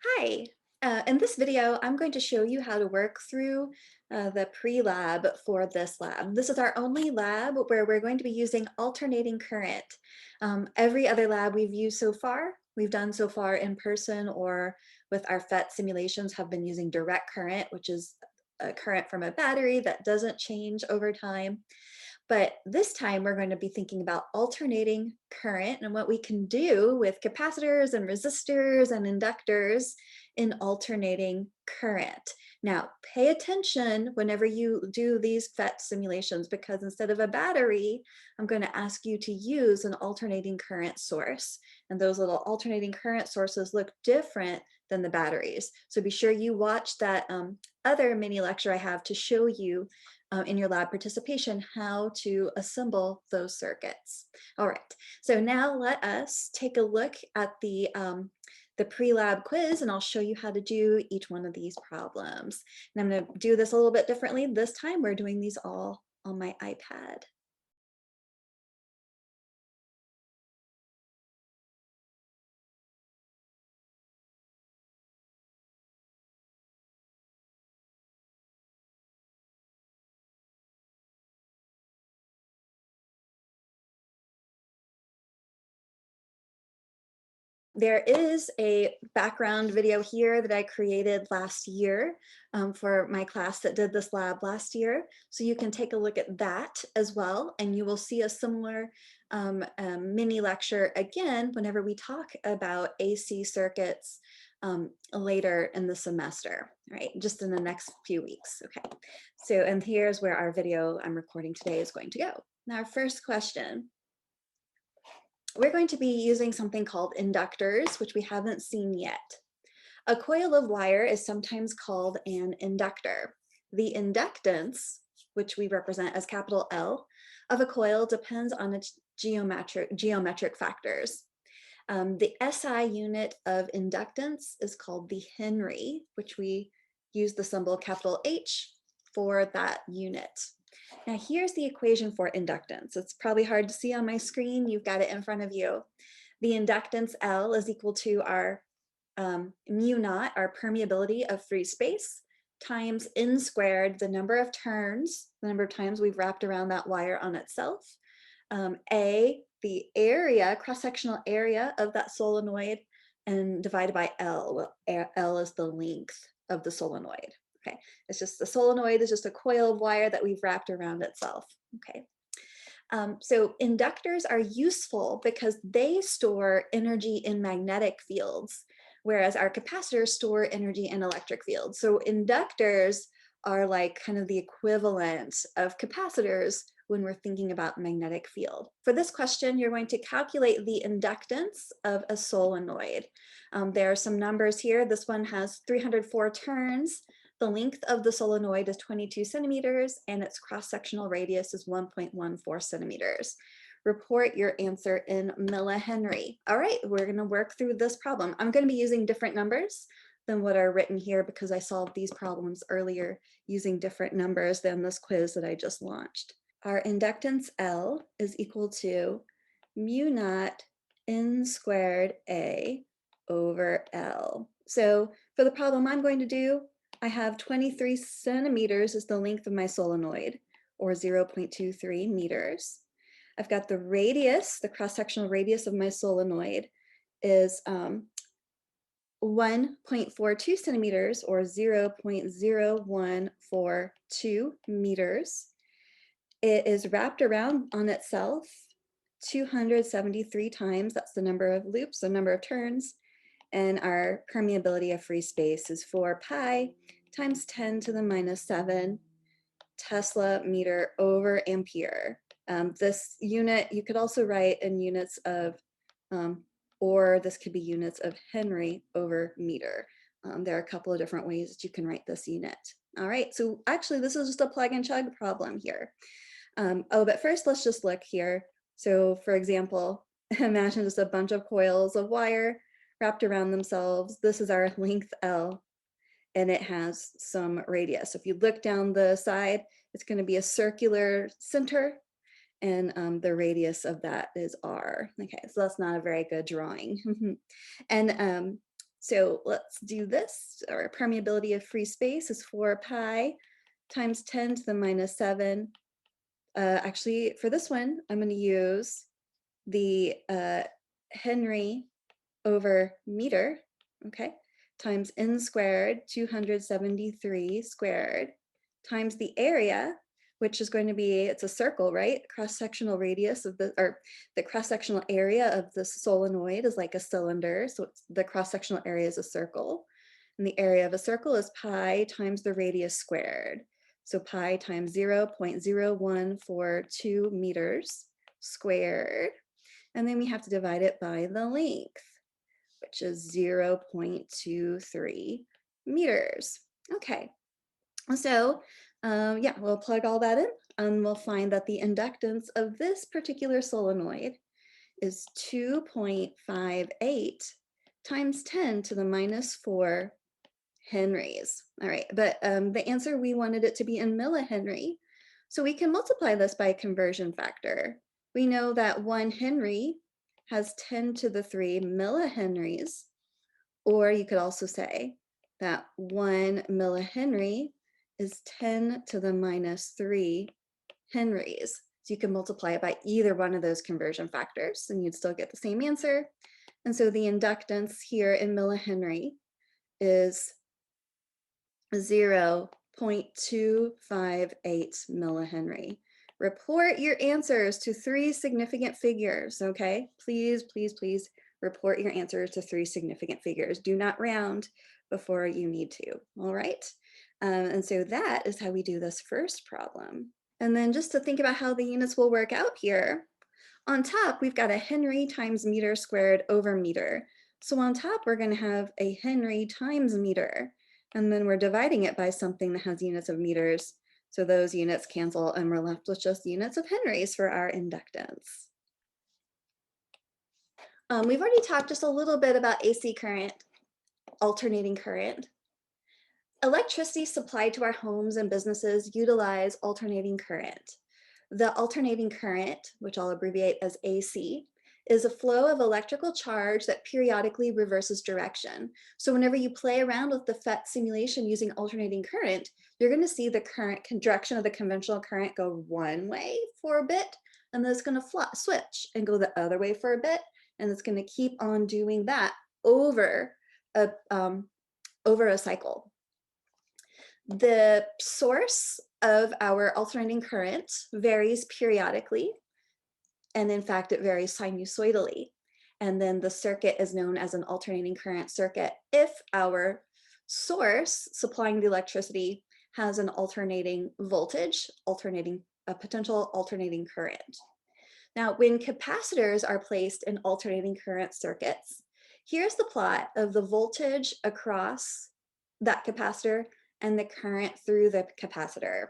Hi, in this video, I'm going to show you how to work through the pre-lab for this lab. This is our only lab where we're going to be using alternating current. Every other lab we've done so far in person or with our PHET simulations have been using direct current, which is a current from a battery that doesn't change over time. But this time we're going to be thinking about alternating current and what we can do with capacitors and resistors and inductors in alternating current. Now, pay attention whenever you do these PHET simulations, because instead of a battery, I'm going to ask you to use an alternating current source. And those little alternating current sources look different than the batteries. So be sure you watch that other mini lecture I have to show you in your lab participation how to assemble those circuits. All right, so now let us take a look at the pre-lab quiz, and I'll show you how to do each one of these problems. And I'm going to do this a little bit differently. This time we're doing these all on my iPad. There is a background video here that I created last year for my class that did this lab last year. So you can take a look at that as well, and you will see a similar mini lecture again whenever we talk about AC circuits later in the semester, right? Just in the next few weeks, okay? So, and here's where our video I'm recording today is going to go. Now, our first question. We're going to be using something called inductors, which we haven't seen yet. A coil of wire is sometimes called an inductor. The inductance, which we represent as capital L, of a coil depends on its geometric factors. The SI unit of inductance is called the Henry, which we use the symbol capital H for that unit. Now here's the equation for inductance. It's probably hard to see on my screen. You've got it in front of you. The inductance L is equal to our mu naught, our permeability of free space, times n squared, the number of turns, the number of times we've wrapped around that wire on itself. A, the area, cross-sectional area of that solenoid, and divided by L. Well, L is the length of the solenoid. Okay, it's just the solenoid is just a coil of wire that we've wrapped around itself. Okay, so inductors are useful because they store energy in magnetic fields, whereas our capacitors store energy in electric fields. So inductors are like kind of the equivalent of capacitors when we're thinking about magnetic field. For this question, you're going to calculate the inductance of a solenoid. There are some numbers here. This one has 304 turns. The length of the solenoid is 22 centimeters and its cross-sectional radius is 1.14 centimeters. Report your answer in millihenry. All right, we're gonna work through this problem. I'm gonna be using different numbers than what are written here because I solved these problems earlier using different numbers than this quiz that I just launched. Our inductance L is equal to mu naught n squared A over L. So for the problem I'm going to do, I have 23 centimeters is the length of my solenoid, or 0.23 meters. I've got the radius, the cross-sectional radius of my solenoid is 1.42 centimeters, or 0.0142 meters. It is wrapped around on itself 273 times. That's the number of loops, the number of turns. And our permeability of free space is 4 pi times 10 to the minus 7 Tesla meter over ampere. This unit, you could also write in units of, or this could be units of Henry over meter. There are a couple of different ways that you can write this unit. All right, so actually this is just a plug and chug problem here. But first let's just look here. So for example, imagine just a bunch of coils of wire wrapped around themselves. This is our length L, and it has some radius. So if you look down the side, it's going to be a circular center, and the radius of that is R. Okay, so that's not a very good drawing. And So let's do this. Our permeability of free space is 4 pi times 10 to the minus 7. Actually, for this one, I'm going to use the Henry over meter, okay, times n squared, 273 squared, times the area, which is going to be, it's a circle, right? Cross-sectional radius of the, or the cross-sectional area of the solenoid is like a cylinder, so it's, the cross-sectional area is a circle. And the area of a circle is pi times the radius squared. So pi times 0.0142 meters squared. And then we have to divide it by the length, which is 0.23 meters. Okay, so yeah, we'll plug all that in and we'll find that the inductance of this particular solenoid is 2.58 times 10 to the minus 4 henries. All right, but the answer, we wanted it to be in millihenry. So we can multiply this by a conversion factor. We know that 1 henry has 10 to the 3 millihenries, or you could also say that 1 millihenry is 10 to the minus 3 henries. So you can multiply it by either one of those conversion factors and you'd still get the same answer. And so the inductance here in millihenry is 0.258 millihenry. Report your answers to 3 significant figures, okay? Please, please, please report your answers to 3 significant figures. Do not round before you need to, all right? And so that is how we do this first problem. And then just to think about how the units will work out here, on top, we've got a Henry times meter squared over meter. So on top, we're going to have a Henry times meter, and then we're dividing it by something that has units of meters. So those units cancel and we're left with just units of henries for our inductance. We've already talked just a little bit about AC current, alternating current. Electricity supplied to our homes and businesses utilize alternating current. The alternating current, which I'll abbreviate as AC, is a flow of electrical charge that periodically reverses direction. So whenever you play around with the PHY simulation using alternating current, you're going to see the current direction of the conventional current go one way for a bit, and then it's going to switch and go the other way for a bit, and it's going to keep on doing that over a cycle. The source of our alternating current varies periodically, and in fact, it varies sinusoidally. And then the circuit is known as an alternating current circuit if our source supplying the electricity has an alternating voltage, a potential alternating current. Now, when capacitors are placed in alternating current circuits, here's the plot of the voltage across that capacitor and the current through the capacitor.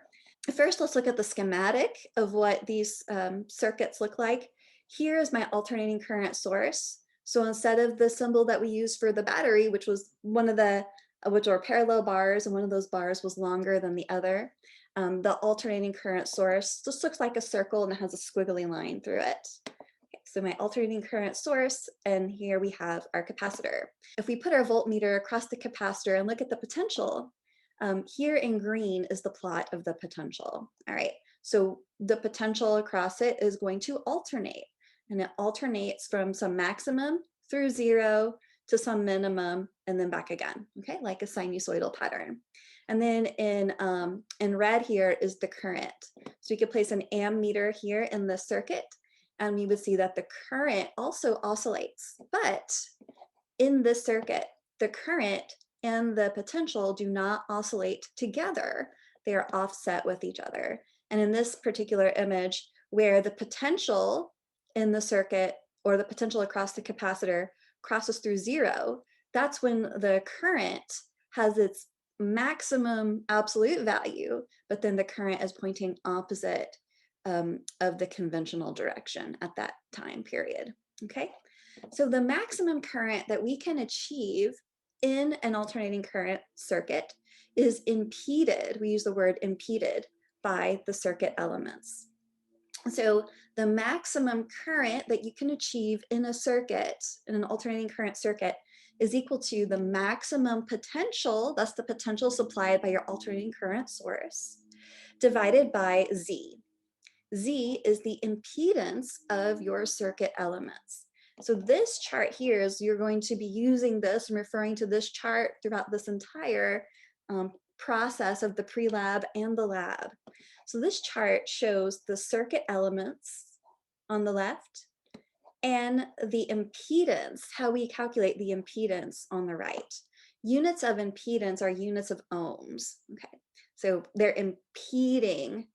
First, let's look at the schematic of what these circuits look like. Here is my alternating current source. So instead of the symbol that we used for the battery, which was one of the, which are parallel bars, and one of those bars was longer than the other, the alternating current source just looks like a circle and it has a squiggly line through it. Okay, so my alternating current source, and here we have our capacitor. If we put our voltmeter across the capacitor and look at the potential, here in green is the plot of the potential. All right, so the potential across it is going to alternate, and it alternates from some maximum through 0 to some minimum and then back again, okay, like a sinusoidal pattern. And then in red here is the current. So you could place an ammeter here in the circuit, and we would see that the current also oscillates. But in this circuit, the current and the potential do not oscillate together. They are offset with each other. And in this particular image, where the potential in the circuit or the potential across the capacitor crosses through 0, that's when the current has its maximum absolute value, but then the current is pointing opposite of the conventional direction at that time period, okay? So the maximum current that we can achieve in an alternating current circuit is impeded. We use the word impeded by the circuit elements. So the maximum current that you can achieve in a circuit, in an alternating current circuit, is equal to the maximum potential, that's the potential supplied by your alternating current source, divided by Z. Z is the impedance of your circuit elements. So this chart here is, you're going to be using this and referring to this chart throughout this entire process of the pre-lab and the lab. So this chart shows the circuit elements on the left and the impedance, how we calculate the impedance on the right. Units of impedance are units of ohms, okay? So they're impeding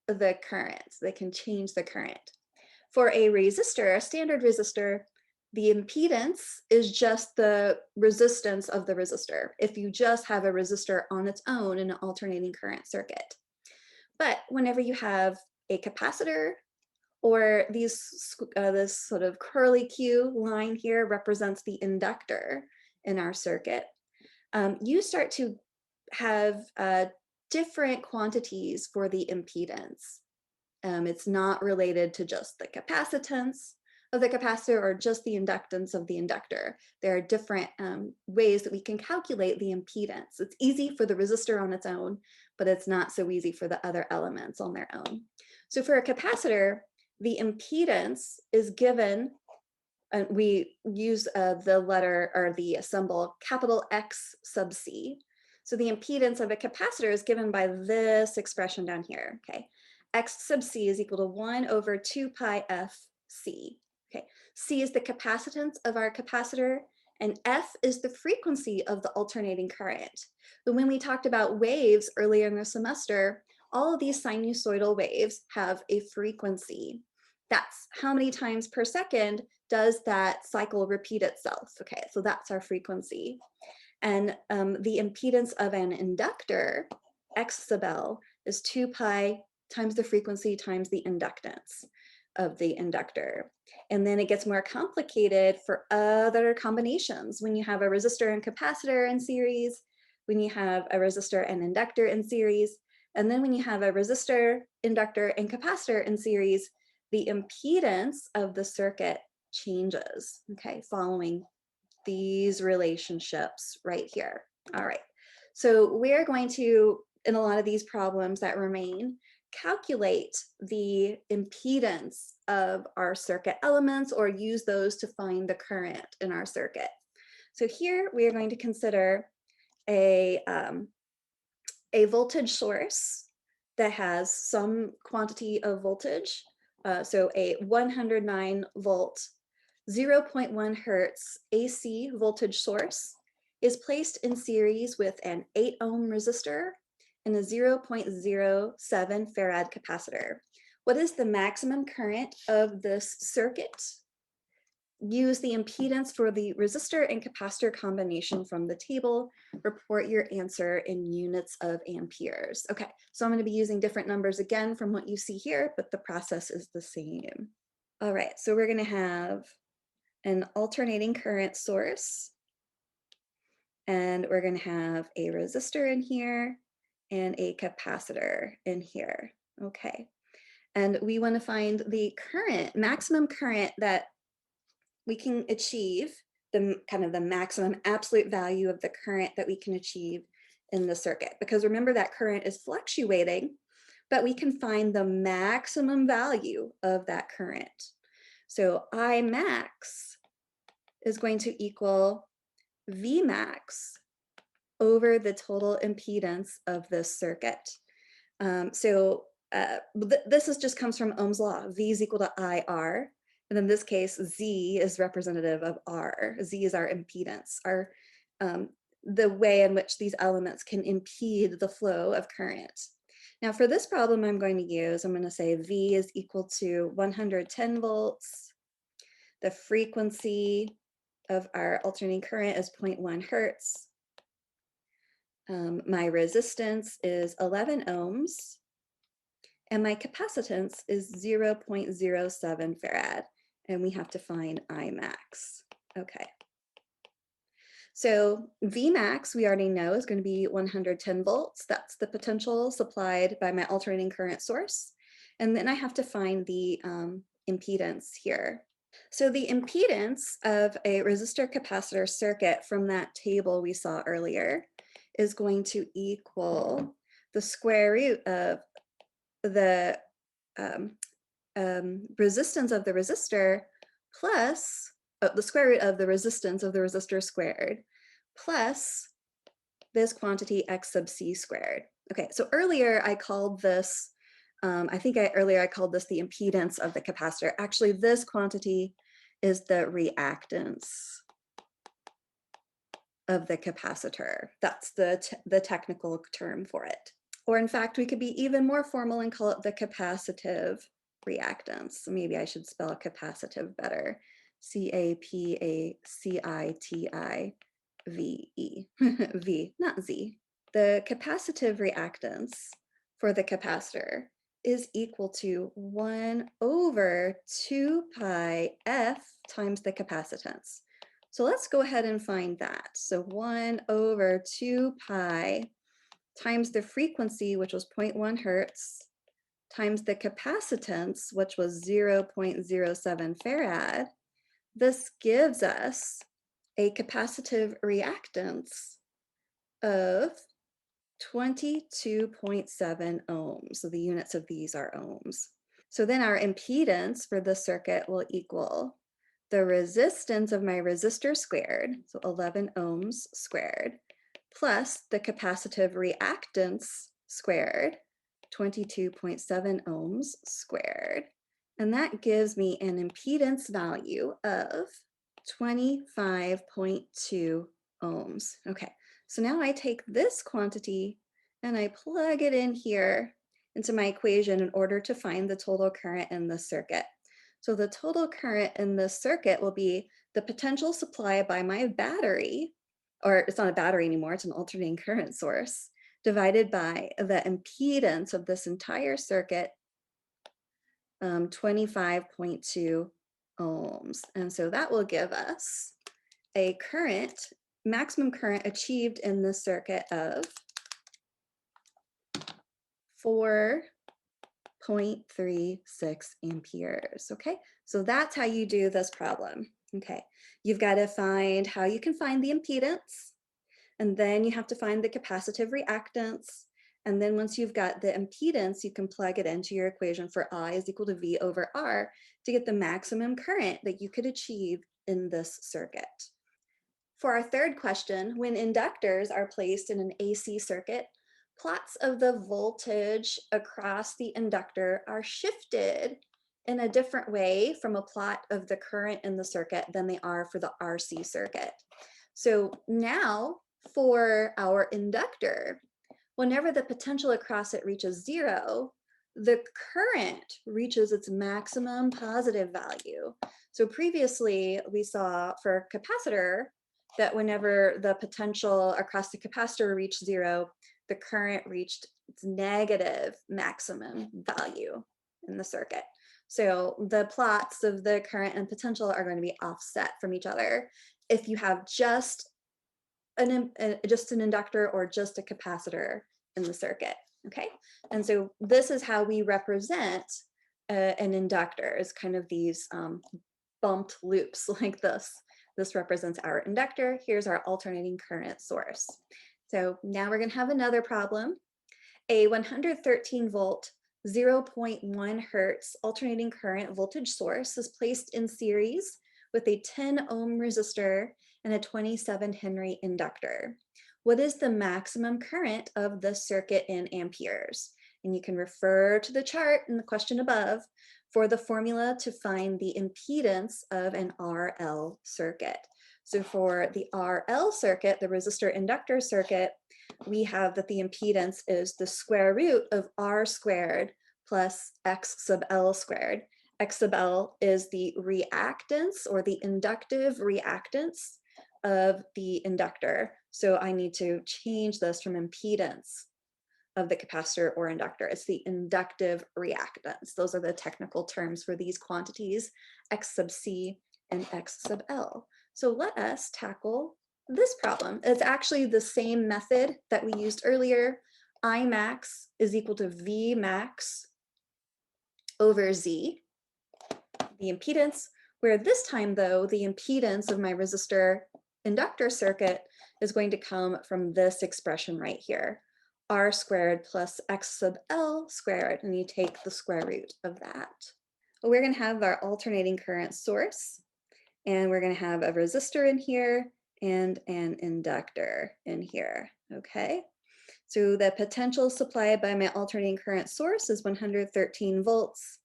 the current, they can change the current. For a resistor, a standard resistor, the impedance is just the resistance of the resistor, if you just have a resistor on its own in an alternating current circuit. But whenever you have a capacitor, or this sort of curly Q line here represents the inductor in our circuit, you start to have different quantities for the impedance. It's not related to just the capacitance of the capacitor or just the inductance of the inductor. There are different ways that we can calculate the impedance. It's easy for the resistor on its own, but it's not so easy for the other elements on their own. So for a capacitor, the impedance is given, and we use the letter or the symbol capital X sub C. So the impedance of a capacitor is given by this expression down here, okay? X sub C is equal to 1 over 2 pi F C, okay? C is the capacitance of our capacitor, and F is the frequency of the alternating current. But when we talked about waves earlier in the semester, all of these sinusoidal waves have a frequency. That's how many times per second does that cycle repeat itself, okay? So that's our frequency. And the impedance of an inductor, X sub L, is 2 pi times the frequency times the inductance of the inductor. And then it gets more complicated for other combinations. When you have a resistor and capacitor in series, when you have a resistor and inductor in series, and then when you have a resistor, inductor, and capacitor in series, the impedance of the circuit changes, okay, following these relationships right here. All right, so we're going to, in a lot of these problems that remain, calculate the impedance of our circuit elements or use those to find the current in our circuit. So here we are going to consider a voltage source that has some quantity of voltage. So a 109 volt, 0.1 hertz AC voltage source is placed in series with an 8 ohm resistor and a 0.07 farad capacitor. What is the maximum current of this circuit? Use the impedance for the resistor and capacitor combination from the table. Report your answer in units of amperes. Okay, so I'm going to be using different numbers again from what you see here, but the process is the same. All right, so we're going to have an alternating current source, and we're going to have a resistor in here and a capacitor in here. Okay, and we want to find the current, maximum current that we can achieve, the kind of the maximum absolute value of the current that we can achieve in the circuit. Because remember, that current is fluctuating, but we can find the maximum value of that current. So I max is going to equal V max over the total impedance of this circuit. This is just comes from Ohm's law. V is equal to IR. And in this case, Z is representative of R. Z is our impedance, our the way in which these elements can impede the flow of current. Now for this problem I'm going to say V is equal to 110 volts. The frequency of our alternating current is 0.1 hertz. My resistance is 11 ohms. And my capacitance is 0.07 farad. And we have to find I max. Okay. So V max, we already know, is going to be 110 volts. That's the potential supplied by my alternating current source. And then I have to find the impedance here. So the impedance of a resistor capacitor circuit from that table we saw earlier is going to equal the square root of the um, resistance of the resistor plus the square root of the resistance of the resistor squared plus this quantity x sub c squared. Okay, so earlier I called this, earlier I called this the impedance of the capacitor. Actually, this quantity is the reactance of the capacitor. That's the technical term for it. Or in fact, we could be even more formal and call it the capacitive reactance. Maybe I should spell capacitive better. C-A-P-A-C-I-T-I-V-E. V, not Z. The capacitive reactance for the capacitor is equal to 1 over 2 pi f times the capacitance. So let's go ahead and find that. So 1 over 2 pi times the frequency, which was 0.1 hertz, times the capacitance, which was 0.07 farad. This gives us a capacitive reactance of 22.7 ohms. So the units of these are ohms. So then our impedance for this circuit will equal the resistance of my resistor squared, so 11 ohms squared, plus the capacitive reactance squared, 22.7 ohms squared. And that gives me an impedance value of 25.2 ohms. Okay, so now I take this quantity and I plug it in here into my equation in order to find the total current in the circuit. So the total current in this circuit will be the potential supplied by my battery, or it's not a battery anymore, it's an alternating current source, divided by the impedance of this entire circuit, 25.2 ohms. And so that will give us a current, maximum current achieved in this circuit of 4.36 amperes. Okay, so that's how you do this problem. Okay, you've got to find how you can find the impedance, and then you have to find the capacitive reactance. And then once you've got the impedance, you can plug it into your equation for I is equal to V over R to get the maximum current that you could achieve in this circuit. For our third question, when inductors are placed in an AC circuit, plots of the voltage across the inductor are shifted in a different way from a plot of the current in the circuit than they are for the RC circuit. So now for our inductor, whenever the potential across it reaches 0, the current reaches its maximum positive value. So previously we saw for capacitor that whenever the potential across the capacitor reached 0, the current reached its negative maximum value in the circuit. So the plots of the current and potential are going to be offset from each other if you have just an inductor or just a capacitor in the circuit. Okay, and so this is how we represent an inductor, is kind of these bumped loops like this. This represents our inductor. Here's our alternating current source. So now we're going to have another problem. A 113 volt, 0.1 hertz alternating current voltage source is placed in series with a 10 ohm resistor and a 27 Henry inductor. What is the maximum current of the circuit in amperes? And you can refer to the chart in the question above for the formula to find the impedance of an RL circuit. So for the RL circuit, the resistor inductor circuit, we have that the impedance is the square root of R squared plus X sub L squared. X sub L is the reactance or the inductive reactance of the inductor. So I need to change this from impedance of the capacitor or inductor. It's the inductive reactance. Those are the technical terms for these quantities, X sub C and X sub L. So let us tackle this problem. It's actually the same method that we used earlier. I max is equal to V max over Z. The impedance Where this time though, the impedance of my resistor inductor circuit is going to come from this expression right here, R squared plus X sub L squared, and you take the square root of that. Well, we're going to have our alternating current source, and we're going to have a resistor in here and an inductor in here, okay? So the potential supplied by my alternating current source is 113 volts.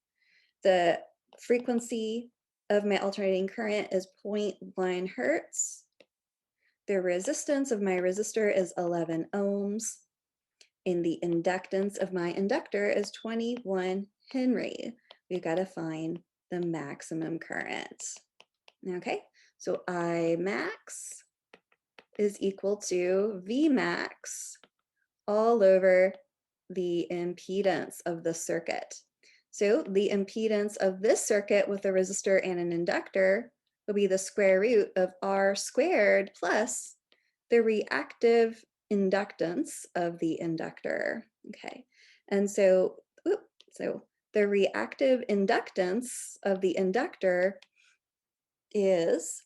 The frequency of my alternating current is 0.1 hertz. The resistance of my resistor is 11 ohms. And the inductance of my inductor is 21 Henry. We've got to find the maximum current. Okay, so I max is equal to V max all over the impedance of the circuit. So the impedance of this circuit with a resistor and an inductor will be the square root of R squared plus the reactive inductance of the inductor. Okay, and so the reactive inductance of the inductor is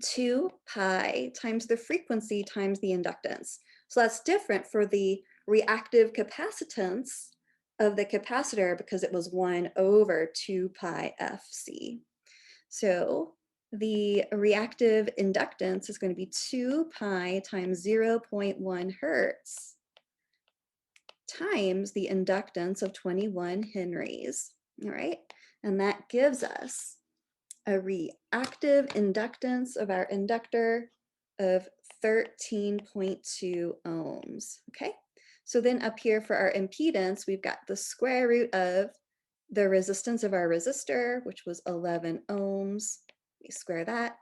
2 pi times the frequency times the inductance. So that's different for the reactive capacitance of the capacitor because it was 1 over 2 pi FC. So the reactive inductance is going to be 2 pi times 0.1 hertz times the inductance of 21 henries. All right, and that gives us a reactive inductance of our inductor of 13.2 ohms, okay? So then up here for our impedance, we've got the square root of the resistance of our resistor, which was 11 ohms, we square that,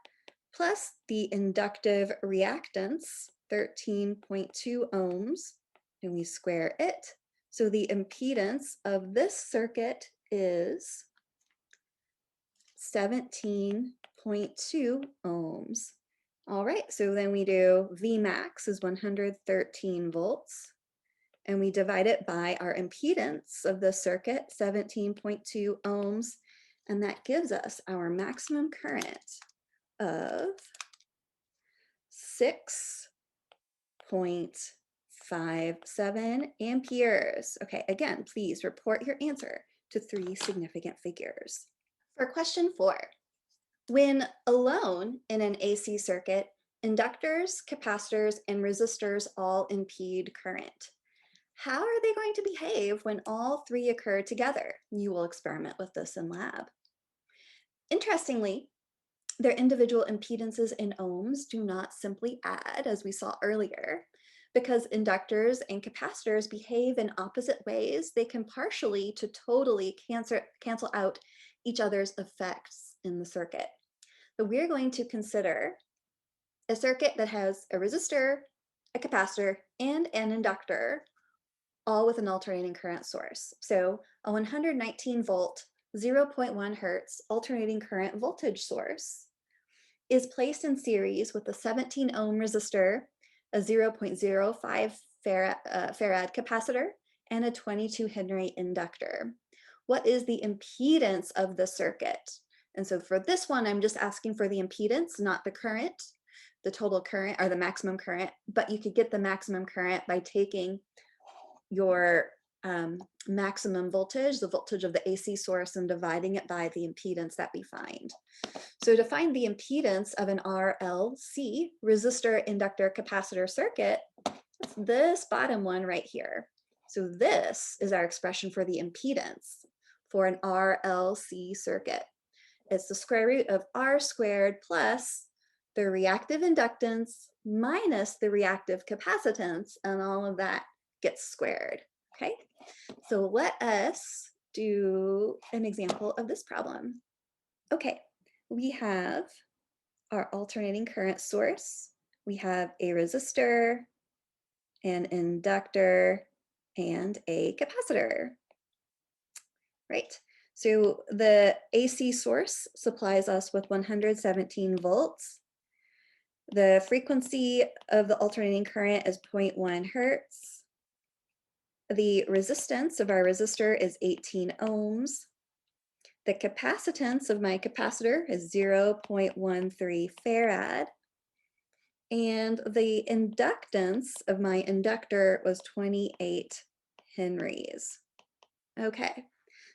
plus the inductive reactance, 13.2 ohms, and we square it. So the impedance of this circuit is 17.2 ohms. All right, so then we do V max is 113 volts, and we divide it by our impedance of the circuit, 17.2 ohms, and that gives us our maximum current of 6.57 amperes. Okay, again, please report your answer to 3 significant figures. For question 4, when alone in an AC circuit, inductors, capacitors, and resistors all impede current. How are they going to behave when all 3 occur together? You will experiment with this in lab. Interestingly, their individual impedances in ohms do not simply add, as we saw earlier. Because inductors and capacitors behave in opposite ways, they can partially to totally cancel out each other's effects in the circuit. So we're going to consider a circuit that has a resistor, a capacitor, and an inductor, all with an alternating current source. So a 119 volt, 0.1 hertz alternating current voltage source is placed in series with a 17 ohm resistor, a 0.05 farad capacitor, and a 22 Henry inductor. What is the impedance of the circuit? And so for this one, I'm just asking for the impedance, not the current, the total current or the maximum current, but you could get the maximum current by taking your maximum voltage, the voltage of the AC source, and dividing it by the impedance that we find. So to find the impedance of an RLC, resistor, inductor, capacitor circuit, it's this bottom one right here. So this is our expression for the impedance for an RLC circuit. It's the square root of R squared plus the reactive inductance minus the reactive capacitance, and all of that gets squared, okay? So let us do an example of this problem. Okay, we have our alternating current source. We have a resistor, an inductor, and a capacitor, right? So the AC source supplies us with 117 volts. The frequency of the alternating current is 0.1 hertz. The resistance of our resistor is 18 ohms. The capacitance of my capacitor is 0.13 farad. And the inductance of my inductor was 28 henries. Okay,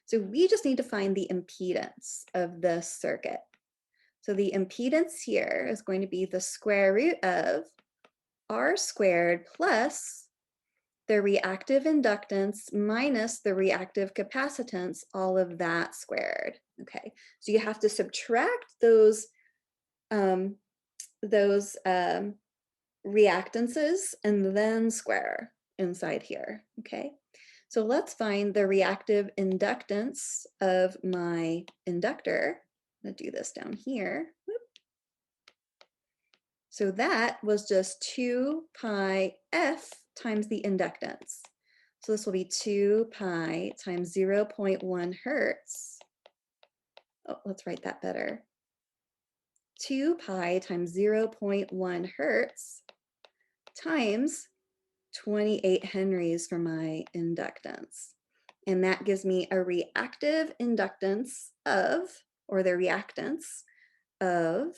so we just need to find the impedance of this circuit. So the impedance here is going to be the square root of R squared plus the reactive inductance minus the reactive capacitance, all of that squared. Okay, so you have to subtract those reactances and then square inside here. Okay, so let's find the reactive inductance of my inductor. I'm going to do this down here. Whoop. So that was just 2 pi f times the inductance. So this will be 2 pi times 0.1 hertz. Oh, let's write that better. 2 pi times 0.1 hertz times 28 henries for my inductance. And that gives me a reactive inductance of, or the reactance of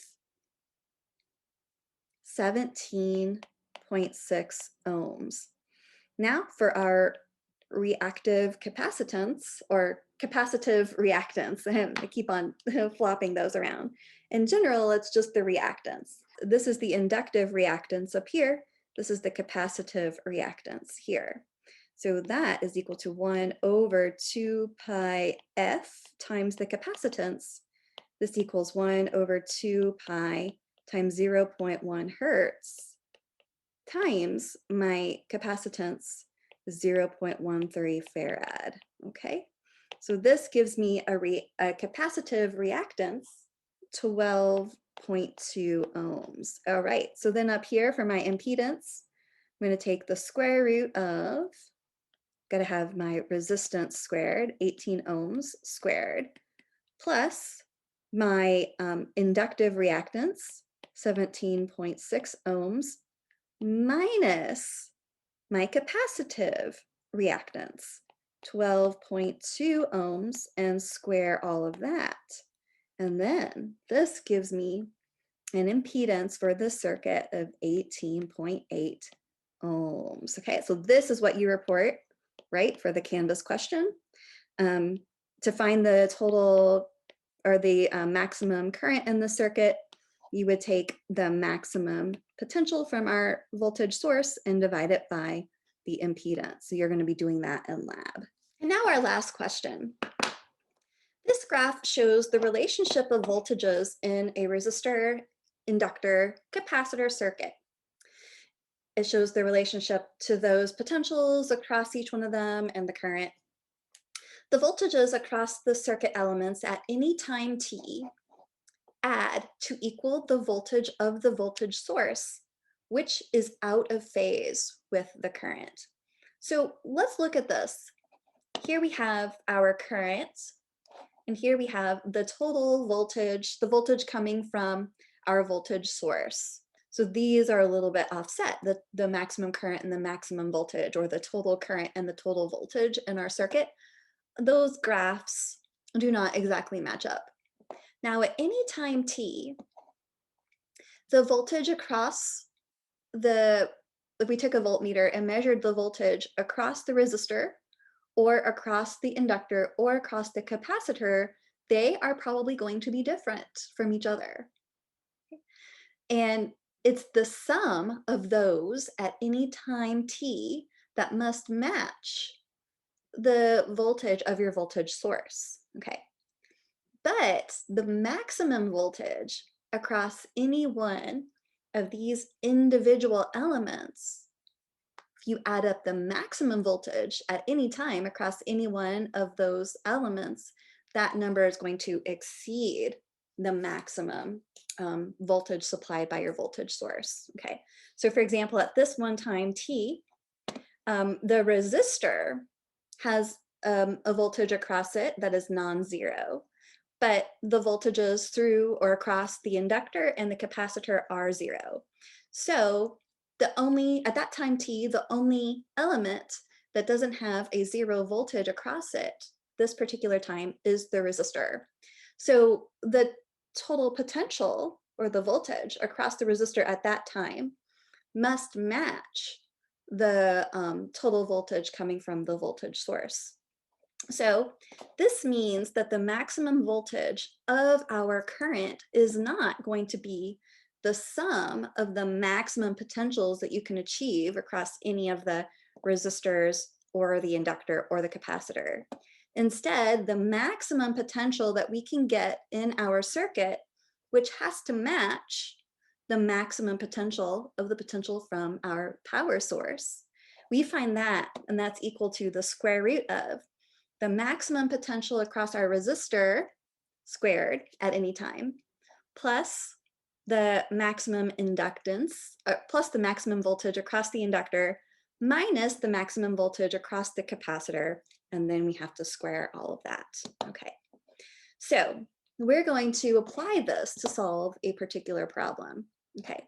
17.6 ohms. Now for our reactive capacitance or capacitive reactance. I keep on flopping those around. In general, it's just the reactance. This is the inductive reactance up here. This is the capacitive reactance here. So that is equal to 1 over 2 pi f times the capacitance. This equals 1 over 2 pi times 0.1 hertz times my capacitance, 0.13 farad. Okay, so this gives me a capacitive reactance, 12.2 ohms. All right, so then up here for my impedance, I'm going to take the square root of, got to have my resistance squared, 18 ohms squared, plus my inductive reactance, 17.6 ohms, minus my capacitive reactance, 12.2 ohms, and square all of that. And then this gives me an impedance for this circuit of 18.8 ohms. Okay, so this is what you report, right, for the Canvas question. To find the total or the maximum current in the circuit, you would take the maximum potential from our voltage source and divide it by the impedance. So you're going to be doing that in lab. And now our last question. This graph shows the relationship of voltages in a resistor, inductor, capacitor circuit. It shows the relationship to those potentials across each one of them and the current. The voltages across the circuit elements at any time t add to equal the voltage of the voltage source, which is out of phase with the current. So let's look at this. Here we have our current, and here we have the total voltage, the voltage coming from our voltage source. So these are a little bit offset, the maximum current and the maximum voltage, or the total current and the total voltage in our circuit. Those graphs do not exactly match up. Now at any time t, the voltage across if we took a voltmeter and measured the voltage across the resistor or across the inductor or across the capacitor, they are probably going to be different from each other. And it's the sum of those at any time t that must match the voltage of your voltage source. Okay. But the maximum voltage across any one of these individual elements, if you add up the maximum voltage at any time across any one of those elements, that number is going to exceed the maximum voltage supplied by your voltage source. Okay, so for example, at this one time t, the resistor has a voltage across it that is non-zero, but the voltages through or across the inductor and the capacitor are zero. So at that time t, the only element that doesn't have a zero voltage across it this particular time is the resistor. So the total potential, or the voltage across the resistor at that time, must match the total voltage coming from the voltage source. So this means that the maximum voltage of our current is not going to be the sum of the maximum potentials that you can achieve across any of the resistors or the inductor or the capacitor. Instead, the maximum potential that we can get in our circuit, which has to match the maximum potential of the potential from our power source, we find that, and that's equal to the square root of the maximum potential across our resistor squared at any time, plus the maximum inductance, plus the maximum voltage across the inductor, minus the maximum voltage across the capacitor, and then we have to square all of that. Okay, so we're going to apply this to solve a particular problem. Okay,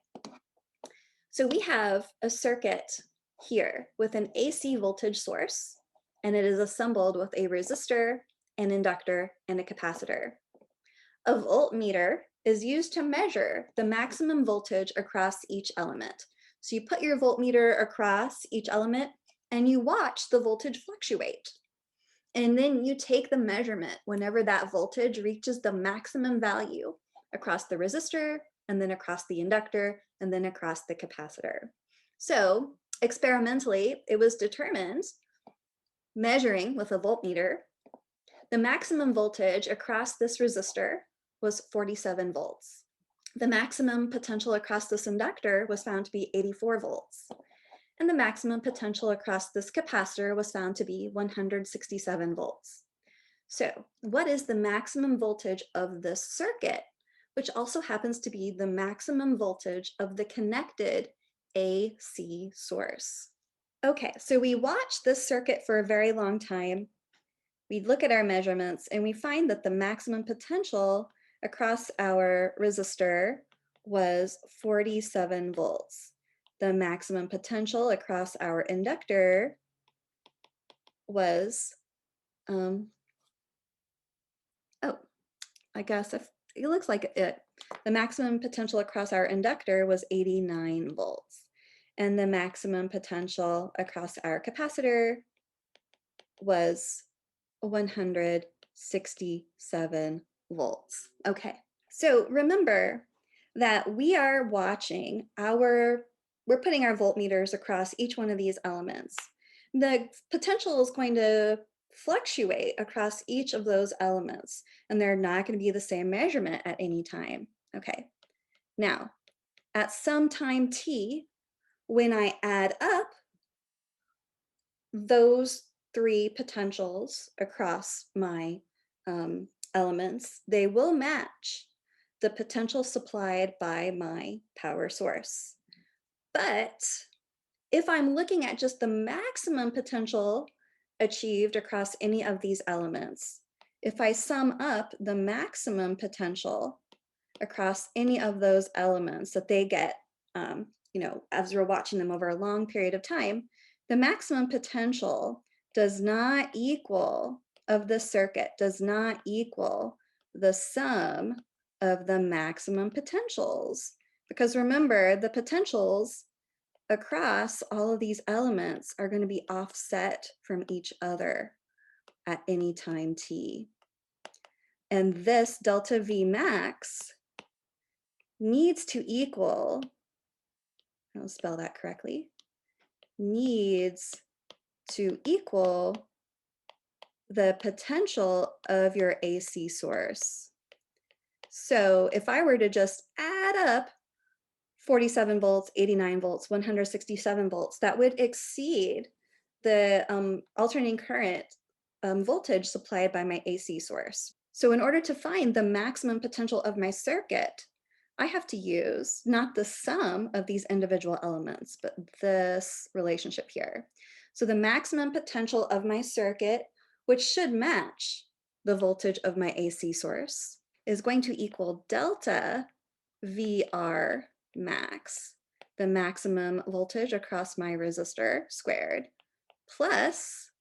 so we have a circuit here with an AC voltage source, and it is assembled with a resistor, an inductor, and a capacitor. A voltmeter is used to measure the maximum voltage across each element. So you put your voltmeter across each element and you watch the voltage fluctuate. And then you take the measurement whenever that voltage reaches the maximum value across the resistor, and then across the inductor, and then across the capacitor. So experimentally, it was determined, measuring with a voltmeter, the maximum voltage across this resistor was 47 volts. The maximum potential across this inductor was found to be 84 volts. And the maximum potential across this capacitor was found to be 167 volts. So what is the maximum voltage of this circuit, which also happens to be the maximum voltage of the connected AC source? Okay, so we watch this circuit for a very long time. We look at our measurements and we find that the maximum potential across our resistor was 47 volts. The maximum potential across our inductor was, I guess if it looks like it. The maximum potential across our inductor was 89 volts. And the maximum potential across our capacitor was 167 volts. Okay, so remember that we are watching we're putting our voltmeters across each one of these elements. The potential is going to fluctuate across each of those elements, and they're not going to be the same measurement at any time. Okay, now at some time t, when I add up those three potentials across my elements, they will match the potential supplied by my power source. But if I'm looking at just the maximum potential achieved across any of these elements, if I sum up the maximum potential across any of those elements that they get, as we're watching them over a long period of time, the maximum potential does not equal, of this circuit, does not equal the sum of the maximum potentials. Because remember, the potentials across all of these elements are going to be offset from each other at any time t. And this delta V max needs to equal, I'll spell that correctly, needs to equal the potential of your AC source. So if I were to just add up 47 volts, 89 volts, 167 volts, that would exceed the alternating current voltage supplied by my AC source. So in order to find the maximum potential of my circuit, I have to use not the sum of these individual elements, but this relationship here. So the maximum potential of my circuit, which should match the voltage of my AC source, is going to equal delta VR max, the maximum voltage across my resistor squared, plus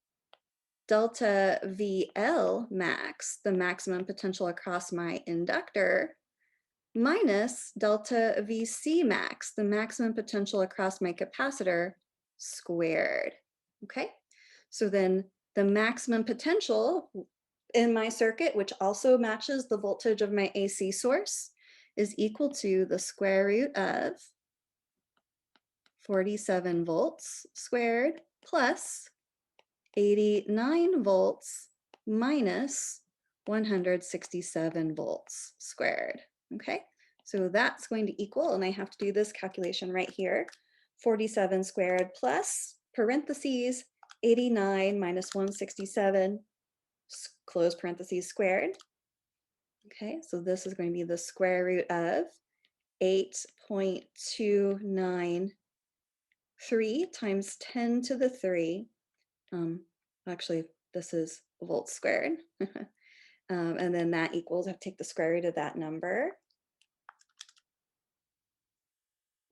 delta VL max, the maximum potential across my inductor, minus delta VC max, the maximum potential across my capacitor, squared. Okay, so then the maximum potential in my circuit, which also matches the voltage of my AC source, is equal to the square root of 47 volts squared plus 89 volts minus 167 volts squared. Okay, so that's going to equal, and I have to do this calculation right here, 47 squared plus parentheses 89 minus 167 close parentheses squared. Okay, so this is going to be the square root of 8.293 times 10 to the 3. Actually, this is volts squared. And then that equals, I have to take the square root of that number,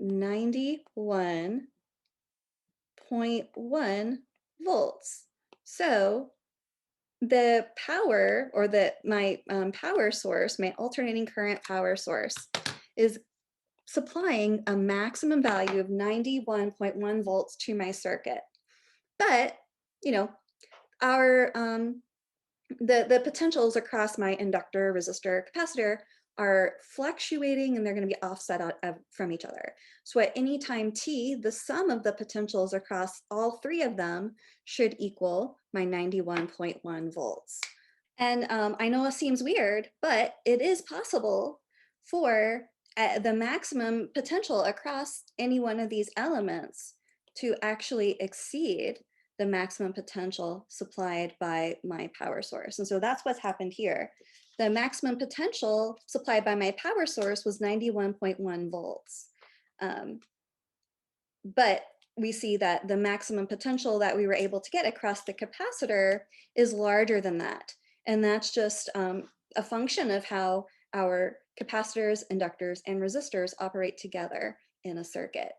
91.1 volts. So the power, or my power source, my alternating current power source, is supplying a maximum value of 91.1 volts to my circuit. But, you know, our the potentials across my inductor, resistor, capacitor are fluctuating, and they're going to be offset out from each other. So at any time t, the sum of the potentials across all three of them should equal my 91.1 volts. And I know it seems weird, but it is possible for the maximum potential across any one of these elements to actually exceed the maximum potential supplied by my power source. And so that's what's happened here. The maximum potential supplied by my power source was 91.1 volts. But we see that the maximum potential that we were able to get across the capacitor is larger than that. And that's just a function of how our capacitors, inductors, and resistors operate together in a circuit.